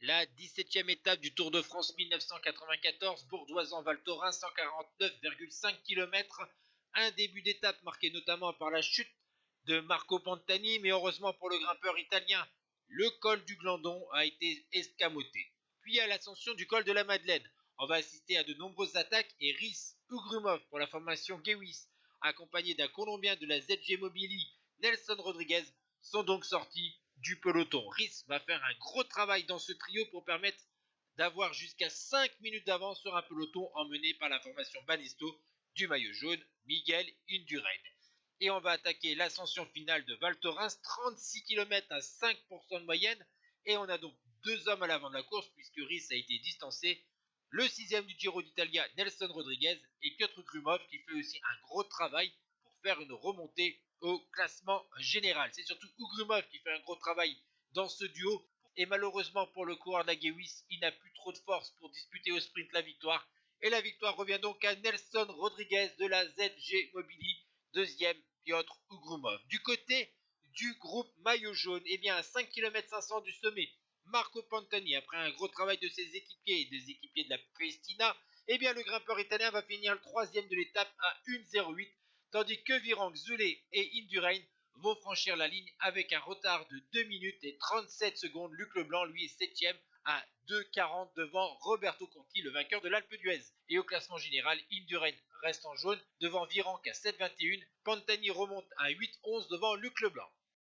La 17e étape du Tour de France 1994, Bourdoisan-Val Thorens, 149,5 km. Un début d'étape marqué notamment par la chute de Marco Pantani, mais heureusement pour le grimpeur italien, le col du Glandon a été escamoté. Puis à l'ascension du col de la Madeleine, on va assister à de nombreuses attaques et Rhys Ugrumov pour la formation Gewis, accompagné d'un Colombien de la ZG Mobili, Nelson Rodriguez, sont donc sortis du peloton. Rhys va faire un gros travail dans ce trio pour permettre d'avoir jusqu'à 5 minutes d'avance sur un peloton emmené par la formation Banesto du maillot jaune, Miguel Indurain. Et on va attaquer l'ascension finale de Val Thorens, 36 km à 5% de moyenne. Et on a donc deux hommes à l'avant de la course puisque Rhys a été distancé. Le 6e du Giro d'Italia, Nelson Rodriguez, et Piotr Grumov qui fait aussi un gros travail pour faire une remontée au classement général. C'est surtout Ugrumov qui fait un gros travail dans ce duo. Et malheureusement pour le coureur d'Agewis, il n'a plus trop de force pour disputer au sprint la victoire. Et la victoire revient donc à Nelson Rodriguez de la ZG Mobili, deuxième Piotr Ugrumov. Du côté du groupe maillot jaune, eh bien à 5 km 500 du sommet, Marco Pantani, après un gros travail de ses équipiers et des équipiers de la Festina, eh bien le grimpeur italien va finir le troisième de l'étape à 1,08, tandis que Virang, Zule et Indurain vont franchir la ligne avec un retard de 2 minutes et 37 secondes. Luc Leblanc, lui, est 7ème à 2,40 devant Roberto Conti, le vainqueur de l'Alpe d'Huez. Et au classement général, Indurain reste en jaune devant Virenque à 7,21. Pantani remonte à 8,11 devant Luc Leblanc.